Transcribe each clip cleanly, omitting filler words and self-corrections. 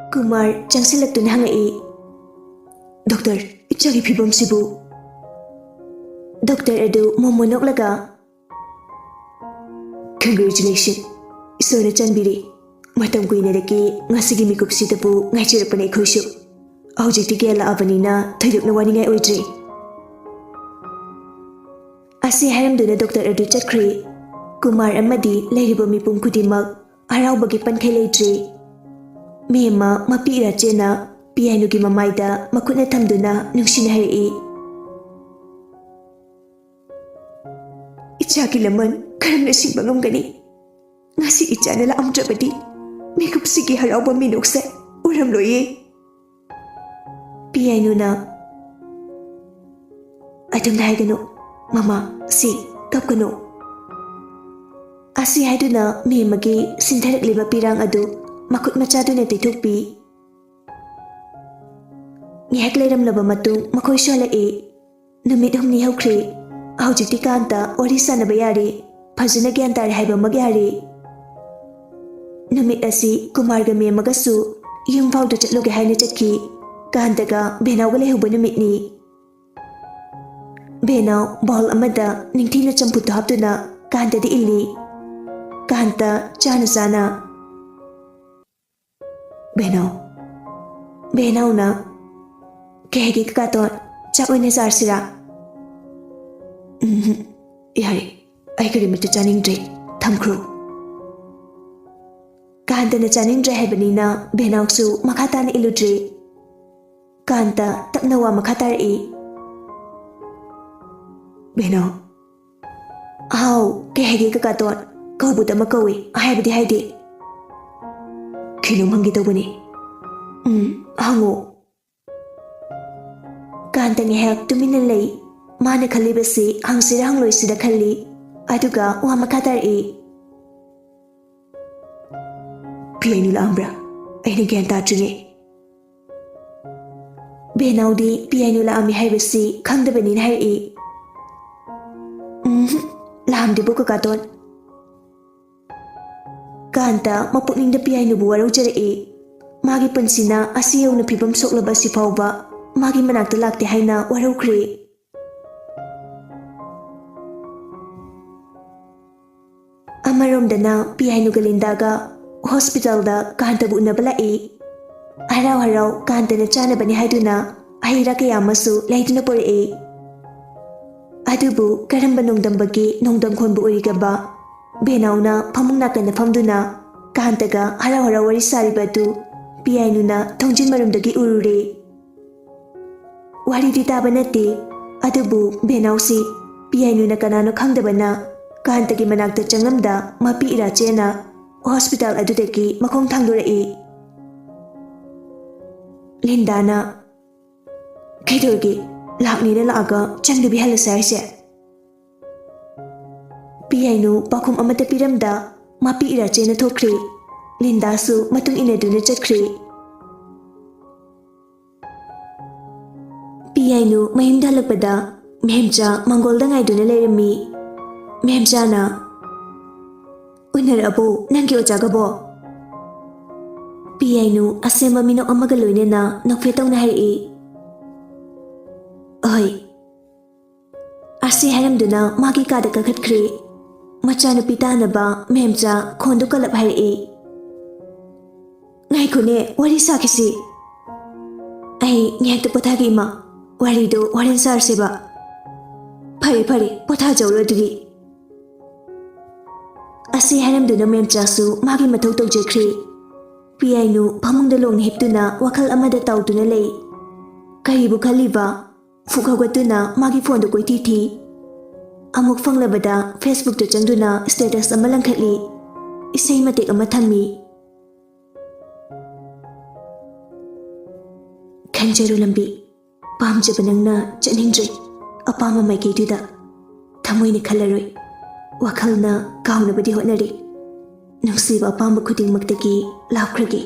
Kumar changsilaktuna hangai. Doctor, ichagi phibam sibu. Doctor adu momonok Congratulations. Isona chanbiri. Matam kuina daki ngasigi mikup sitapu ngaichirapane khoisu. Aujikti gela avanina thoidukna waningai oidre. Asi haramduna Doctor adu chatkri. Kumar amadi leiriba mipum kudimak araubagi pankhai leidre. Mema mapira chena pianugi mamaida makutna thamduna nungsina harai. Ichaki laman karamna singba ngamgani. Ngasi ichana la amdrabadi mikup sigi harauba minokse uramloye. Pianuna adumna haigano mama si kapkano. Asi haiduna memagi sintharakliba pirang adu makut machaduna tithukpi. Ngihak leiramlaba matung makhoi solae. Numit humni haukhre. Aujikti kanta wari sanaba yare. Phajana gyan tare haiba magyare. Numit asi Kumarga memagasu yum fawda chatloge haina chatki. Kantaga benawga lehuba numitni. Benaw ball amada ningthina champutta haptuna kanta di illi. Kanta chana sana. Benaw na kehegi kakaton chakoine sarsira. Yare ai karimata chaningdre thamkhro. Kanta na chaningdre habanina benawsu makata na iludre. Kanta tapnawa makatarai. Benaw aw kehegi kakaton kaubuta makawi ahabadi haide. Kinum hangi tawbani. Hango. Kanta ngihak tumina lay. Mana khalibasi hangsira hangloi sida khalli. Aduga wa makatarai. Pianu la ambra. Aina gyan tadringe. Benaudi pianu la ami haibasi khangdabanin harai. Lamdi buka katon. Kanta mapukningda pianu bu warau jarai. Magi pansina asiyaw na pibam soklaba si fawba. Magi manakta lakte haina warau kre. Amaromdana pianu galindaga hospital da kanta bu nabalai. Harau kanta na chana bani haiduna ahira kaya masu laiduna pore. Adubu karamba nongdambagi nongdam khonbu origaba. Benawna pamungnakan na famduna kantaga harau wari saribatu pianu na thongjin marumdagi urure. Wari di taba nate adubu benawsi pianu na kanano khangdabana kantagi manakta changlamda mapi ira chena hospital adudagi makhong thangdurai. Lindana kaidogi lakni na laaga changdabi halasayse. Pianu pakum amata piramda mapi ira chena thokre. Lindasu matung inaduna chatkre. Pianu mayumda lakpada Mehemcha mangolda ngaiduna leirami. Mehemcha na unar abo nangi ojagabo. Pianu asemba mino amaga loinena nakfetong na harai. Oy. Asi haramduna magi kada kakatkre. Machanu pitana ba Mehemcha khondu kalap harai. Ngai kone wari sakisi. Ai ngyak pothagi ima. Wari do warin sar seba. Phare potha jawlo dugi. Asi haramduna Mehemcha su magi mathau tawjekre. Pianu pamungda long hiptuna wakal amada tawtuna lei. Karibu khaliba fukhawgatuna magi phone do koiti. Amuk fanglabada Facebook to changduna status ama langkhatli. Isai matik ama thammi. Khanjaru lambi pamjaba nangna chaningdre apama maikeduda thamoina khalaroi wakhalna kaunabadi hotnari nungsiba apamba khudingmaktagi lapkragi.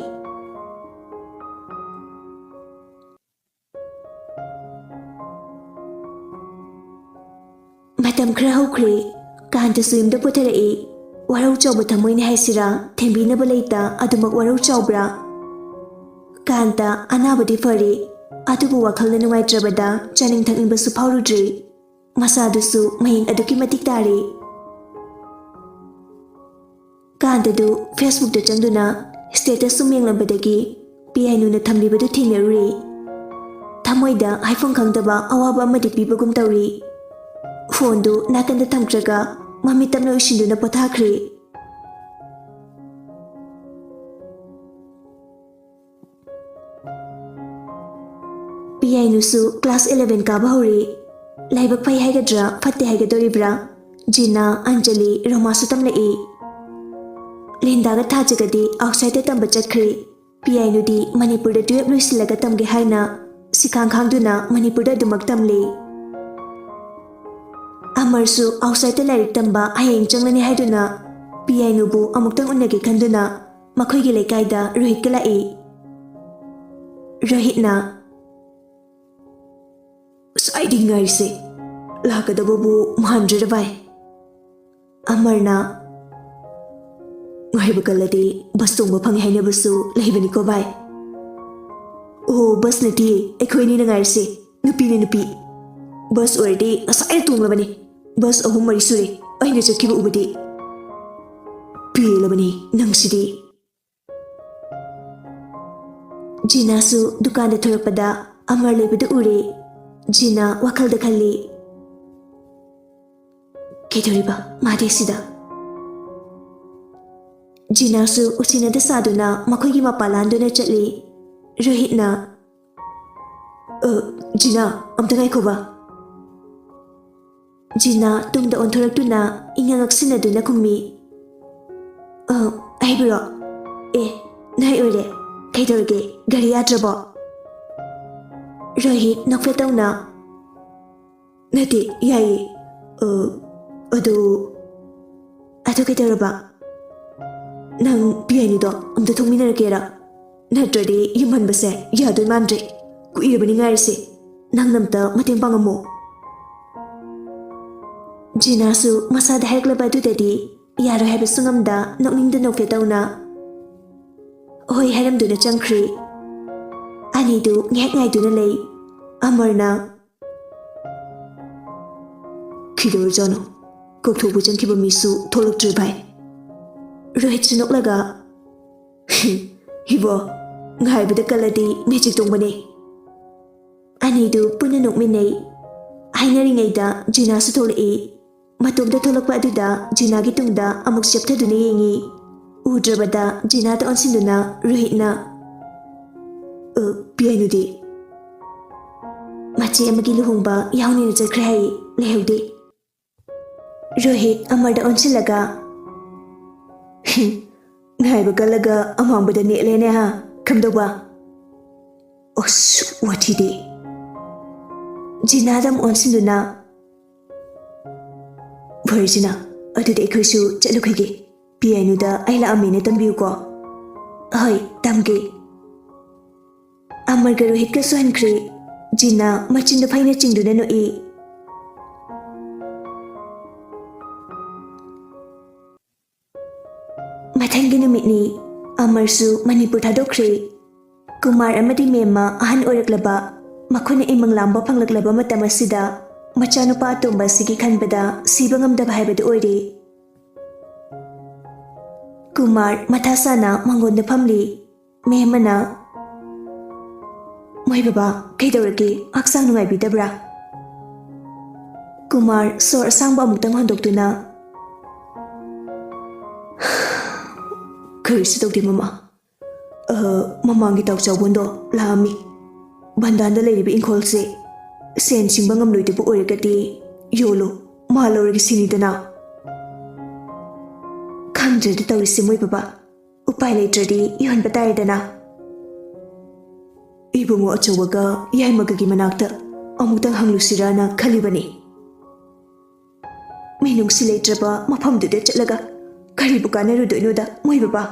Matam khra hokre kanta suyumda potharai warau chawba thamoina haisira thembinaba leita adumak warau chawbra Kanta anabadi fari adubu wakhalna nungaitrabada chaning thakningbasu phaurudri masadusu maying aduki matik tari Kantadu Facebook da changduna status sumyenglambadagi piainu na thamlibadu thingnaruri Thamoida haifung khangdaba awaba amadi pibagum tawri Phone du nakanda thamkraga mami tamna ushinduna pothakhri Piainu su class 11 ka bahuri laibak phai haigadra fatte haigadoribra Jina Anjali Roma su tamlai Linda ga thajagadi outside tamba chakri Piainu di Manipur da 12 loisilaga tamge haina sikhang khangduna Manipur da dumak tamle Amarsu outside lairik tamba hayeng changlani haiduna Piainu bu amuktang unnage khanduna makhoigi lekai da Rohit kalai Rohitna Saidi ngaise lakadababu mahandra bai Amarna Ngaiba kaladi bus tongba phangi hainabasu leibani ko bai Oh bus nati ekhoini na ngaise nupi ne nupi bus ordi asai tunglabani bus ahum mari sure aina chakkiba ubadi pilabani nangsidi Jinasu dukanda thorapada Amar leibada ure Jina wakhalda khalli Kedoriba made sida Jina su usina da saduna makhoigi mapalanduna chatli Rohitna Jina amta ngaikhoba Jina tungda onthoraktuna ingangaksinaduna kummi aibro nai ore kaidorge gari yatrabo Rohit nakfetawna Nati yai adu kaidoraba Nang piainu do amta thongminarakera natradi yumhanbase yadoi mandre kuirabani ngairse nang namta mateng pangamo Jinasu masada haiklaba adudadi yaro haiba sungamda nokningda nokfetawna Hoi hairamduna changkhri Anidu ngek ngaiduna lei Amarna Kidor jano Kokthokbu changkiba misu tholoktre bai Rohit chinoklaga Hibo ngaibada kaladi magic tongbane Anidu puna nokminei Hainaringaida Jina su tholai Matomda tholokpa aduda Jina gi tungda amuk chepthaduna yengi Udrabada Jina ta onsinduna Rohitna Piainu di Machi amagi luhungba yaunina chakre hai lehudi Rohit amarda onsilaga Ngaiba kalaga amambada netlene ha kamdoba Os watidi Jinadam onsinduna Virgina adude ekhoisu chatlukhige Piainu da aila amine tambiu ko Hoi tamge Amarga Rohit ka sohankri Jina machinda phaina chingduna no I Mathangi numitni Amarsu Manipur thadokkhri Kumar amadi mema ahan oraklaba makhona imanglamba phanglaklaba matam asida machanupa atomba sigi khanbada siba ngamdaba haibadu oire Kumar mathasana mangonda phamli mehmana Moi baba kaidorage aksang nungai bidabra Kumar sor sangba amuktang handoktuna Kharisi tawdi mama Mamangi Thokchom laami Bandanda leiriba inkolse sen singba ngamloidabu oiragadi yolo maloragi sinidana Khandradi tawrisi moi baba upai leitradi yohanba taidana Ibungo achawaga yaimagagi manakta amuktang hanglusirana khalibani Minungsi leitraba mafamduda chatlaga karibu kanarudoinoda moi baba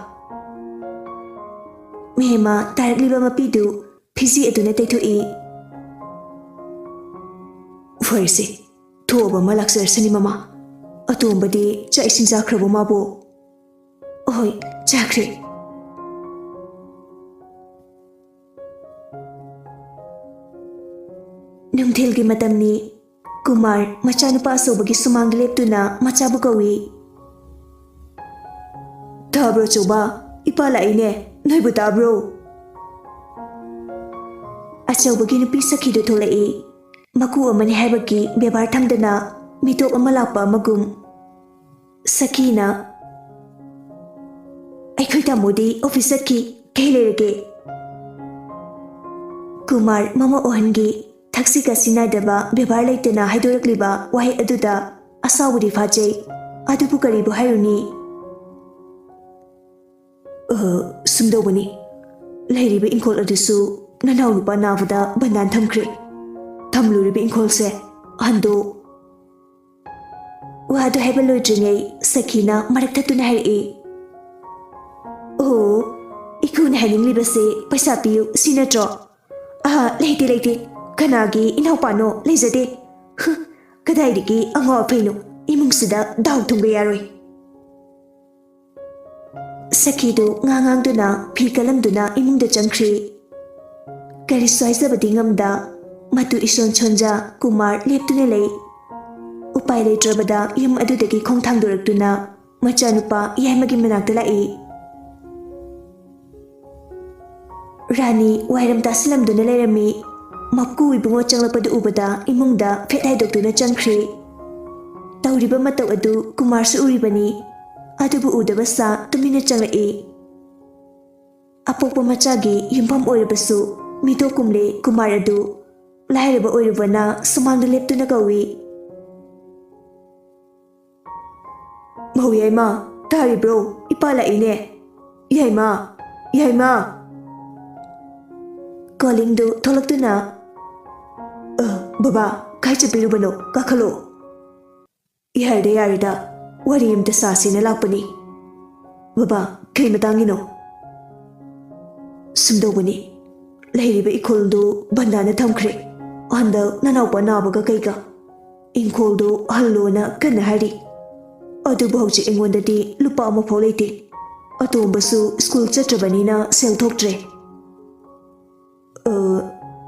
Mehma tarakliba mapidu Pisi aduna taithoi Farsi Thoba malaksar sani mama Atombadi cha ising zakrabo mabo Oi chakre ꯅꯨꯡꯊꯤꯜꯒꯤ ꯃꯇꯝꯅꯤ ꯀꯨꯃꯥꯔ ꯃꯆꯥꯅꯨꯄꯥ ꯑꯆꯧꯕꯒꯤ ꯁꯨꯃꯥꯡꯗ ꯂꯦꯞꯇꯨꯅ ꯃꯆꯥꯕꯨ ꯀꯧꯏ ꯇꯥꯕ꯭ꯔꯣ ꯑꯆꯧꯕ ꯏꯄꯥ ꯂꯥꯛꯏꯅꯦ ꯅꯣꯏꯕꯨ ꯇꯥꯕ꯭ꯔꯣ ꯑꯆꯧꯕꯒꯤ ꯅꯨꯄꯤ ꯁꯈꯤꯗꯨ ꯊꯣꯛꯂꯛꯏ ꯃꯀꯨ ꯑꯃꯅꯤ ꯍꯥꯏꯕꯒꯤ ꯕꯦꯕꯥꯔ ꯊꯝꯗꯅ ꯃꯤꯇꯣꯞ ꯑꯃ ꯂꯥꯛꯄ ꯑꯃꯒꯨꯝ ꯁꯈꯤꯅ ꯑꯩꯈꯣꯏ ꯇꯥꯃꯣꯗꯤ ꯑꯣꯐꯤꯁ ꯆꯠꯈꯤ ꯀꯩ ꯂꯩꯔꯒꯦ ꯀꯨꯃꯥꯔ ꯃꯃꯥ ꯑꯣꯍꯟꯒꯤ ꯊꯛꯁꯤ ꯈꯥꯁꯤ ꯅꯥꯏꯗꯕ ꯕꯦꯕꯥꯔ ꯂꯩꯇꯅ ꯍꯥꯏꯗꯣꯔꯛꯂꯤꯕ ꯋꯥꯍꯩ ꯑꯗꯨꯗ ꯑꯁꯥꯎꯕꯗꯤ ꯐꯥꯖꯩ ꯑꯗꯨꯕꯨ ꯀꯔꯤꯕꯨ ꯍꯥꯏꯔꯨꯅꯤ ꯁꯨꯝꯗꯧꯕꯅꯤ ꯂꯩꯔꯤꯕ ꯏꯪꯈꯣꯜ ꯑꯗꯨꯁꯨ ꯅꯅꯥꯎ ꯅꯨꯄꯥ ꯅꯥꯕꯗ ꯕꯟꯗꯥꯟ ꯊꯝꯈ꯭ꯔꯦ ꯊꯝꯂꯨꯔꯤꯕ ꯏꯪꯈꯣꯜꯁꯦ ꯑꯍꯟꯗꯣ ꯋꯥꯗꯨ ꯍꯥꯏꯕ ꯂꯣꯏꯗ꯭ꯔꯤꯉꯩ ꯁꯈꯤꯅ ꯃꯔꯛ ꯊꯠꯇꯨꯅ ꯍꯥꯏꯔꯛꯏ ꯑꯣ ꯏꯈꯨꯅ ꯍꯥꯏꯅꯤꯡꯂꯤꯕꯁꯦ ꯄꯩꯁꯥ ꯄꯤꯌꯨ ꯁꯤ ꯅꯠꯇ꯭ꯔꯣ ꯂꯩꯇꯦ ꯂꯩꯇꯦ ꯀꯅꯥꯒꯤ ꯏꯅꯥꯎꯄꯥꯅꯣ ꯂꯩꯖꯗꯦ ꯀꯗꯥꯏꯗꯒꯤ ꯑꯉꯥꯎ ꯑꯐꯩꯅꯣ ꯏꯃꯨꯡꯁꯤꯗ ꯗꯥꯎ ꯊꯨꯡꯕ ꯌꯥꯔꯣꯏ ꯁꯈꯤꯗꯨ ꯉꯥꯡꯗꯨꯅ ꯐꯤ ꯀꯂꯝꯗꯨꯅ ꯏꯃꯨꯡꯗ ꯆꯪꯈ꯭ꯔꯤ ꯀꯔꯤꯁꯨ ꯍꯥꯏꯖꯕꯗꯤ ꯉꯝꯗ ꯃꯇꯨ ꯏꯁꯣꯟ ꯁꯣꯟꯖ ꯀꯨꯃꯥꯔ ꯂꯦꯞꯇꯨꯅ ꯂꯩ ꯎꯄꯥꯏ ꯂꯩꯇ꯭ꯔꯕꯗ ꯌꯨꯝ ꯑꯗꯨꯗꯒꯤ ꯈꯣꯡ ꯊꯥꯡꯗꯣꯔꯛꯇꯨꯅ ꯃꯆꯥꯅꯨꯄꯥ ꯌꯥꯏꯃꯒꯤ ꯃꯅꯥꯛꯇ ꯂꯥꯛꯏ ꯔꯥꯅꯤ ꯋꯥꯏꯔꯝ ꯇꯥꯁꯤꯜꯂꯝꯗꯨꯅ ꯂꯩꯔꯝꯃꯤ ꯃꯄꯨ ꯏꯕꯨꯡꯉꯣ ꯆꯪꯂꯛꯄꯗꯨ ꯎꯕꯗ ꯏꯃꯨꯡꯗ ꯐꯦꯠ ꯍꯥꯏꯗꯣꯛꯇꯨꯅ ꯆꯪꯈ꯭ꯔꯤ ꯇꯧꯔꯤꯕ ꯃꯇꯧ ꯑꯗꯨ ꯀꯨꯃꯥꯔꯁꯨ ꯎꯔꯤꯕꯅꯤ ꯑꯗꯨꯕꯨ ꯎꯗꯕ ꯁꯥ ꯇꯨꯃꯤꯟꯅ ꯆꯪꯂꯛꯏ ꯑꯄꯣꯛꯄ ꯃꯆꯥꯒꯤ ꯌꯨꯝꯐꯝ ꯑꯣꯏꯔꯕꯁꯨ ꯃꯤꯇꯣꯞ ꯀꯨꯝꯂꯦ ꯀꯨꯃꯥꯔ ꯑꯗꯨ ꯂꯥꯏꯔꯕ ꯑꯣꯏꯔꯨꯕꯅ ꯁꯨꯃꯥꯡꯗ ꯂꯦꯞꯇꯨꯅ ꯀꯧꯏ ꯃꯧ ꯌꯥꯏꯃ ꯇꯥꯔꯤꯕ꯭ꯔꯣ ꯏꯄꯥ ꯂꯥꯛꯏꯅꯦ ꯌꯥꯏꯃ ꯌꯥꯏꯃ ꯀꯣꯂꯤꯡꯗꯨ ꯊꯣꯛꯂꯛꯇꯨꯅ ꯕꯕꯥ ꯀꯥꯏ ꯆꯠꯄꯤꯔꯨꯕꯅꯣ ꯀꯥꯈꯠꯂꯣ ꯌꯥꯔꯦꯗ ꯋꯥꯔꯤ ꯑꯃꯇ ꯁꯥꯁꯦꯅ ꯂꯥꯛꯄꯅꯤ ꯕꯕꯥ ꯀꯩ ꯃꯇꯥꯡꯒꯤꯅꯣ ꯁꯨꯝꯗꯧꯕꯅꯤ ꯂꯩꯔꯤꯕ ꯏꯪꯈꯣꯜꯗꯨ ꯕꯟꯗꯥꯅ ꯊꯝꯈ꯭ꯔꯦ ꯍꯟꯗꯛ ꯅꯅꯥꯎꯄꯥ ꯅꯥꯕꯒ ꯀꯩꯒ ꯏꯪꯈꯣꯜꯗꯨ ꯍꯜꯂꯣꯅ ꯀꯟꯅ ꯍꯥꯏꯔꯤ ꯑꯗꯨꯕꯨ ꯍꯧꯖꯤꯛ ꯑꯩꯉꯣꯟꯗꯗꯤ ꯂꯨꯄꯥ ꯑꯃꯐꯥꯎ ꯂꯩꯇꯦ ꯑꯇꯣꯝꯕꯁꯨ ꯁ꯭ꯀꯨꯜ ꯆꯠꯇ꯭ꯔꯕꯅꯤꯅ ꯁꯦꯜ ꯊꯣꯛꯇ꯭ꯔꯦ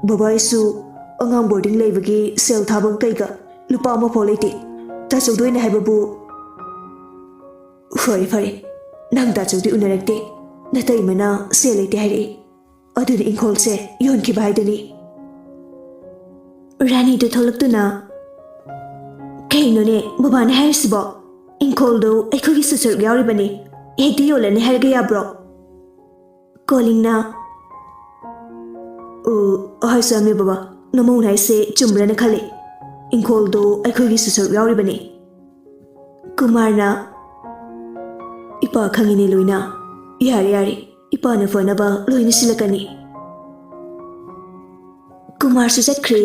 ꯕꯕꯥ ꯑꯩꯁꯨ ꯑꯉꯥꯡ ꯕꯣꯔꯗꯤꯡ ꯂꯩꯕꯒꯤ ꯁꯦꯜ ꯊꯥꯕꯒ ꯀꯩꯒ ꯂꯨꯄꯥ ꯑꯃꯐꯥꯎ ꯂꯩꯇꯦ ꯇꯥꯆꯧꯗꯣꯏꯅ ꯍꯥꯏꯕꯕꯨ ꯐꯔꯦ ꯅꯪ ꯇꯥꯆꯧꯗꯤ ꯎꯅꯔꯛꯇꯦ ꯅꯇꯩꯃꯅ ꯁꯦꯜ ꯂꯩꯇꯦ ꯍꯥꯏꯔꯛꯏ ꯑꯗꯨꯅ ꯏꯪꯈꯣꯜꯁꯦ ꯌꯣꯟꯈꯤꯕ ꯍꯥꯏꯗꯨꯅꯤ ꯔꯥꯅꯤꯗꯨ ꯊꯣꯛꯂꯛꯇꯨꯅ ꯀꯩꯅꯣꯅꯦ ꯕꯕꯥꯅ ꯍꯥꯏꯔꯤꯁꯤꯕꯣ ꯏꯪꯈꯣꯜꯗꯨ ꯑꯩꯈꯣꯏꯒꯤꯁꯨ ꯁꯔꯨꯛ ꯌꯥꯎꯔꯤꯕꯅꯤ ꯍꯦꯛꯇ ꯌꯣꯜꯂꯅꯤ ꯍꯥꯏꯔꯒ ꯌꯥꯕ꯭ꯔꯣ ꯀꯣꯂꯤꯡꯅ ꯍꯥꯏꯁꯥꯃꯦ ꯕꯕꯥ ꯅꯃꯧꯅ ꯍꯥꯏꯁꯦ ꯆꯨꯝꯕ꯭ꯔꯅ ꯈꯜꯂꯤ ꯏꯪꯈꯣꯜꯗꯨ ꯑꯩꯈꯣꯏꯒꯤꯁꯨ ꯁꯔꯨꯛ ꯌꯥꯎꯔꯤꯕꯅꯤ ꯀꯨꯃꯥꯔꯅ ꯏꯄꯥ ꯈꯪꯉꯤꯅꯦ ꯂꯣꯏꯅ ꯌꯥꯔꯦ ꯏꯄꯥꯅ ꯐꯅꯕ ꯂꯣꯏꯅ ꯁꯤꯜꯂꯛꯀꯅꯤ ꯀꯨꯃꯥꯔꯁꯨ ꯆꯠꯈ꯭ꯔꯦ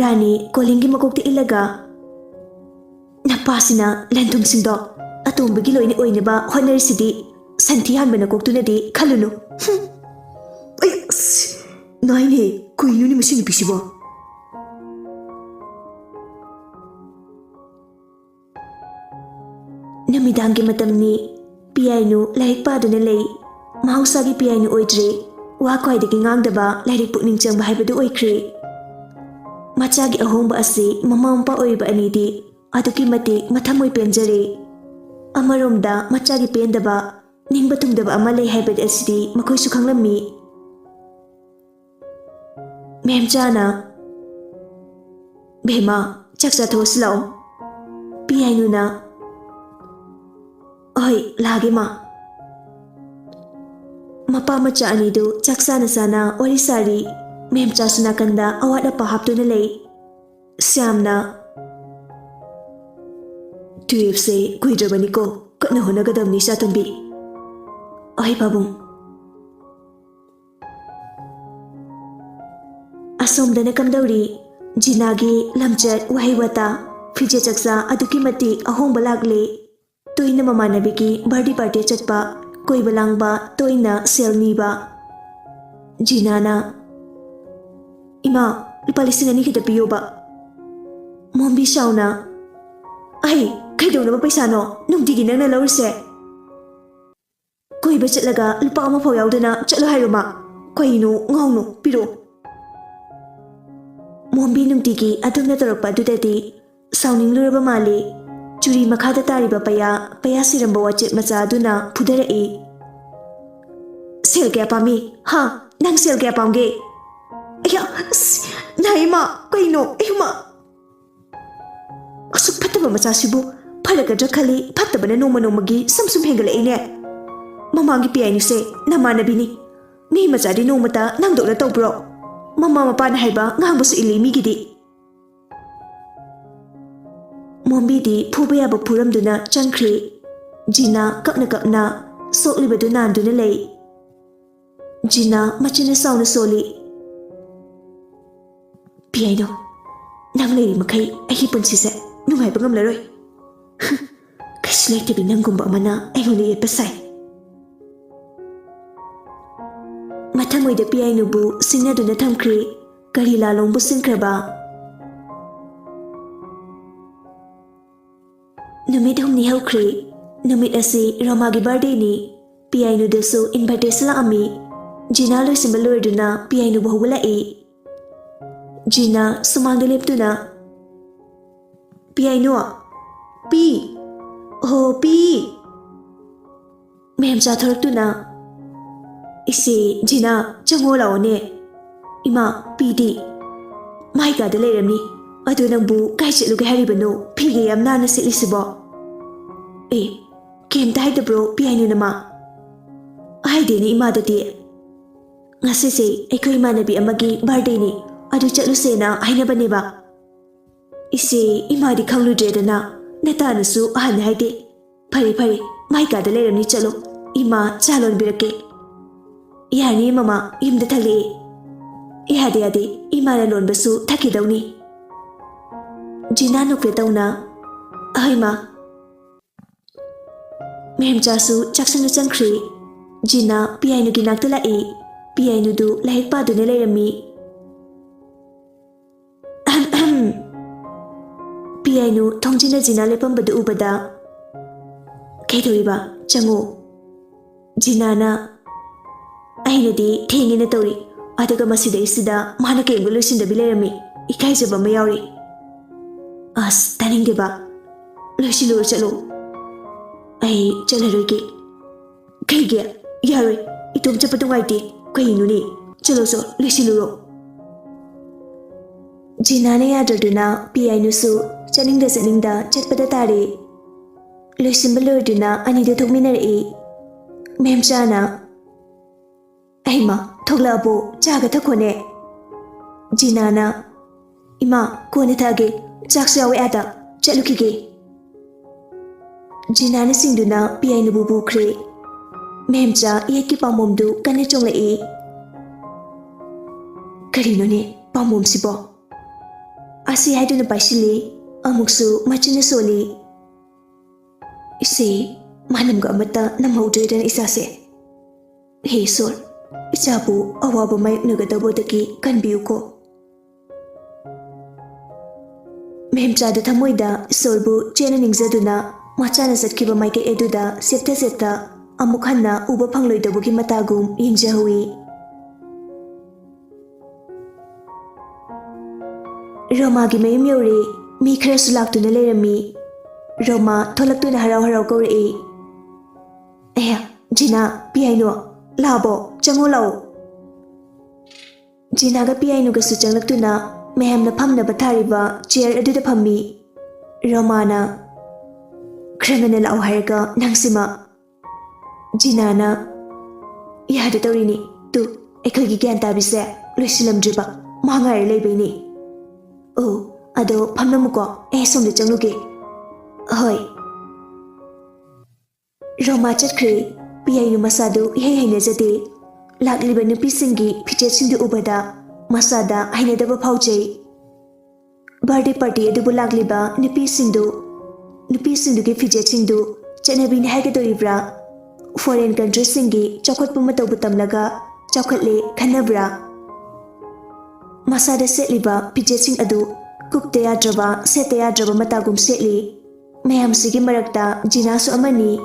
ꯔꯥꯅꯤ ꯀꯣꯂꯤꯡꯒꯤ ꯃꯀꯣꯛꯇ ꯏꯜꯂꯒ ꯅꯄꯥꯁꯤꯅ ꯂꯟꯊꯨꯝꯁꯤꯡꯗꯣ ꯑꯇꯣꯝꯕꯒꯤ ꯂꯣꯏꯅ ꯑꯣꯏꯅꯕ ꯍꯣꯠꯅꯔꯤꯁꯤꯗꯤ ꯁꯟꯊꯤ ꯍꯥꯟꯕ ꯅꯀꯣꯛꯇꯨꯅꯗꯤ ꯈꯜꯂꯨꯅꯨ ꯑꯩ ꯅꯥꯏꯅꯦ ꯀꯨꯏꯅꯨꯅꯤ ꯃꯁꯤ ꯅꯨꯄꯤꯁꯤꯕꯣ ꯅꯨꯃꯤꯗꯥꯡꯒꯤ ꯃꯇꯝꯅꯤ ꯄꯤꯌꯥꯏꯅꯨ ꯂꯥꯏꯔꯤꯛ ꯄꯥꯗꯨꯅ ꯂꯩ ꯃꯍꯧꯁꯥꯒꯤ ꯄꯤꯌꯥꯏꯅꯨ ꯑꯣꯏꯗ꯭ꯔꯦ ꯋꯥ ꯈ꯭ꯋꯥꯏꯗꯒꯤ ꯉꯥꯡꯗꯕ ꯂꯥꯏꯔꯤꯛ ꯄꯨꯛꯅꯤꯡ ꯆꯪꯕ ꯍꯥꯏꯕꯗꯨ ꯑꯣꯏꯈ꯭ꯔꯦ ꯃꯆꯥꯒꯤ ꯑꯍꯣꯡꯕ ꯑꯁꯤ ꯃꯃꯥ ꯃꯄꯥ ꯑꯣꯏꯔꯤꯕ ꯑꯅꯤꯗꯤ ꯑꯗꯨꯛꯀꯤ ꯃꯇꯤꯛ ꯃꯊꯃꯣꯏ ꯄꯦꯟꯖꯔꯦ ꯑꯃꯔꯣꯝꯗ ꯃꯆꯥꯒꯤ ꯄꯦꯟꯗꯕ ꯅꯤꯡꯕ ꯊꯨꯡꯗꯕ ꯑꯃ ꯂꯩ ꯍꯥꯏꯕꯗꯤ ꯑꯁꯤꯗꯤ ꯃꯈꯣꯏꯁꯨ ꯈꯪꯂꯝꯃꯤ ꯃꯦꯝꯆꯥꯅ ꯚꯦꯃꯥ ꯆꯥꯛ ꯆꯥꯊꯣꯛꯑꯁꯤ ꯂꯥꯛꯑꯣ ꯄꯤꯌꯥꯏꯅꯨꯅ ꯍꯣꯏ ꯂꯥꯛꯑꯒꯦ ꯃꯥ ꯃꯄꯥ ꯃꯆꯥ ꯑꯅꯤꯗꯨ ꯆꯥꯛ ꯆꯥꯅ ꯋꯥꯔꯤ ꯁꯥꯔꯤ ꯃꯦꯝꯆꯥꯁꯨ ꯅꯥꯀꯟꯗ ꯑꯋꯥꯠ ꯑꯄꯥ ꯍꯥꯞꯇꯨꯅ ꯂꯩ ꯁ꯭ꯌꯥꯝꯅ 12ꯁꯦ ꯀꯨꯏꯗ꯭ꯔꯕꯅꯤꯀꯣ ꯀꯟꯅ ꯍꯣꯠꯅꯒꯗꯕꯅꯤ ꯏꯆꯥꯇꯣꯝꯕꯤ ꯑꯩ ꯄꯥꯕꯨꯡ ꯑꯁꯣꯝꯗꯅ ꯀꯝꯗꯧꯔꯤ ꯖꯤꯅꯥꯒꯤ ꯂꯝꯆꯠ ꯋꯥꯍꯩ ꯋꯥꯇꯥ ꯐꯤꯖꯦꯠ ꯆꯛꯆꯥ ꯑꯗꯨꯛꯀꯤ ꯃꯇꯤꯛ ꯑꯍꯣꯡꯕ ꯂꯥꯛꯂꯦ ꯇꯣꯏꯅ ꯃꯃꯥꯟꯅꯕꯤꯒꯤ ꯕꯥꯔꯗꯦ ꯄꯥꯔꯇꯤ ꯆꯠꯄ ꯀꯣꯏꯕ ꯂꯥꯡꯕ ꯇꯣꯏꯅ ꯁꯦꯜ ꯅꯤꯕ ꯖꯤꯅꯥꯅ ꯏꯃꯥ ꯂꯨꯄꯥ 2,000 ꯈꯤꯇ ꯄꯤꯌꯣꯕ ꯃꯣꯝꯕꯤ ꯁꯥꯎꯅ ꯑꯩ ꯀꯩꯗꯧꯅꯕ ꯄꯩꯁꯥꯅꯣ ꯅꯨꯡꯇꯤꯒꯤ ꯅꯪꯅ ꯂꯧꯔꯤꯁꯦ ꯀꯣꯏꯕ ꯆꯠꯂꯒ ꯂꯨꯄꯥ ꯑꯃꯐꯥꯎ ꯌꯥꯎꯗꯅ ꯆꯠꯂꯣ ꯍꯥꯏꯔꯣ ꯃꯥ ꯀꯩꯅꯣ ꯉꯥꯎꯅꯣ ꯄꯤꯔꯣ Mombi nungtigi adumna torokpa adudadi sauninglu mali churi makhada tariba paya siramba wachet macha aduna phudarai. Sel kya pami? Ha, nang sel kya pamge? Aya, naima, kaino, ayuma. Asuk phattaba macha sibu phalagadra khali phattabana noma nomagi samsum hengalaine. Mamangi piyainu se namanabini. Mi machadi nomata nangdokna tawbro. Mama mapana haiba ngangbasu ili migidi. Mombi di phuba yaba phuramduna changkhri. Jina kapna soklibadu nanduna lei. Jina machina sauna soli. Piyainu, nang leiri makai ahi punsise nungaiba ngamlaroi. Kaisu leitabi nanggumba amana aingona yetpasai. Mathangoida Piyainubu singnaduna thamkhri kari lalongbu sinkraba. Numit humni haukhri. Numit asi Romagi birthday ni. Piyainudasu invitation laami. Jina loisimba loiduna Piyainubu hawalai. Jina sumangda leptuna. Piyainu, pi. Oh, pi. Mehemcha thoraktuna. Isi Jina chango laone. Ima pidi. Maika da leirami. Adu nangbu kai chetluge haribano phige yam nana sitlisibo. Kem ta haidabro Piyainu nama. Haideni ima dadi. Ngasise aikoi imanabi amagi birthday ni. Adu chatlusena hainabaneba. Isi imadi khangludredana natanasu ahan haide. Phare maika da leiramni chalo. Ima chalon birake. Yani mama imda thale. Yade imana lonbasu thakidawni. Jina nukwe tawna. Ahima. Mehemchasu chaksanu changkhri. Jina Piyainu gi nakta lai. Piyainu du laik padune leirami. Piyainu thongjina Jina lepambadu ubada. Kaidoriba chango. Jina na ainadi thengina tori. Adaga masida isida mana kemgu loisindabi leirami. Ikaijaba ma yauri. As taningdeba. Loisilu chalo. Ai chalaroige. Kaige yaroi itom chapadu ngaite kainuni. Chalo so loisiluro. Jina ne yadraduna Piyainusu chaningda chatpada tare. Loisimba loiduna anida thokminarei. Mehemchana. Aima thoklabo chaga thakone. Jina na ima kone thage chaksa yawe ada chatlukige. Jina ne singduna Piyainubu bukhre. Mehemcha yeki pamomdu kane chonglei. Karinone pamom sibo. Asi haiduna paisili amuksu machina soli. Isi manamga amata namhaudredan isase. Hey sol, ichabu awaba mayuknagadabodagi kanbiyuko. Mehemchada thamoida solbu chena ningzaduna machana satkiba maike eduda septa amukhanna uba phangloidabugi matagum yingjahui. Romagi mayum yore mi kharasu laktuna leirami. Roma tholaktuna harau kaurei. Aya Jina Piyainu labo chango lao. Jina ga Piyainu ga su changlaktuna mehemna phamnaba thariba chair aduda phammi. Romana khrangana lao haraga nangsima. Jina na yada tawrini tu aikhogi gyan tabise loisilamdriba mangare leibeni. Oh, ado phamnamuko somde changluge. Hoi. Roma chatkre Piyainu masadu hainajade. Lakliba nupisingi phichetsindu ubada masada hainadaba phauchei. Birthday party adubu lakliba nupisindu gi phichetsindu chanabini haigadoribra. Foreign countries singi chokotpu mataubu tamlaga chokotle khanabra. Masada setliba phichetsin adu kukte yadraba sete yadraba matagum setli. Mayam sigi marakta Jinasu amani.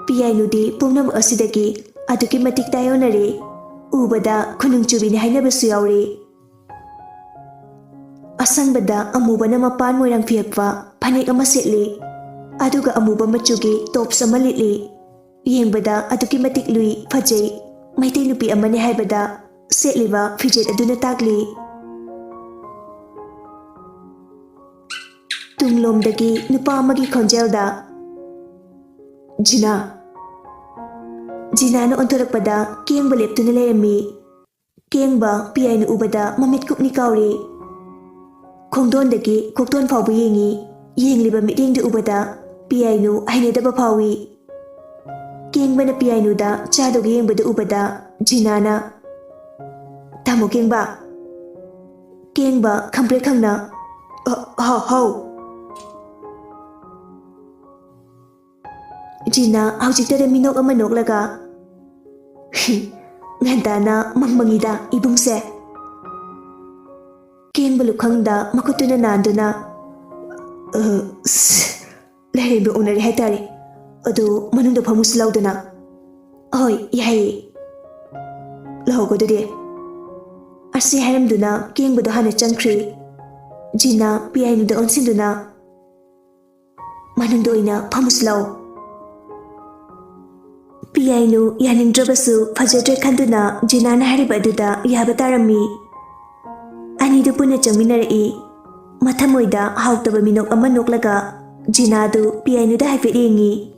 Piyainudi pumnam asidagi aduki matik tayonare. Ubada khunung chubini hainabasu yaure. Asangbada amubana mapan moirang fiakpa phanek ama setli. Aduga amuba machugi tops ama litli. Yengbada aduki matik lui fajai. Maitai nupi amane haibada setliba fijet aduna tagli. Tunglomdagi nupa amagi khonjelda Jina. Jina na ontorakpada kiyangba leptuna lerami. Kiyangba piyay na ubada mamit kupni kauri. Khongdondagi kokton fawbu yengi. Yengliba mitingda ubada piyay nu hainedaba fawi. Kiyangba na piyay nu da chadogi yengbada ubada Jina na Tamo kiyangba. Kiyangba khampre khangna Hau. Jina haujiktada minok ama noklaga Ngandana mangmangida ibungse. Kiyangba lukhangda makutuna nanduna Lahirba unari haitari. Ado manungda phamus laudana. Hoi, yahi. Lahogo dode. Arsi haramduna kiyangba hana changkri. Jina piyay nuda onsinduna. Manungda oina phamus lau. Piyay nu yaningdrabasu fajadre khanduna Jina na hariba aduda yaba tarami. Anidu puna changminarai. Mathamoida hautaba minok ama noklaga Jina du piyay nuda haifet yengi.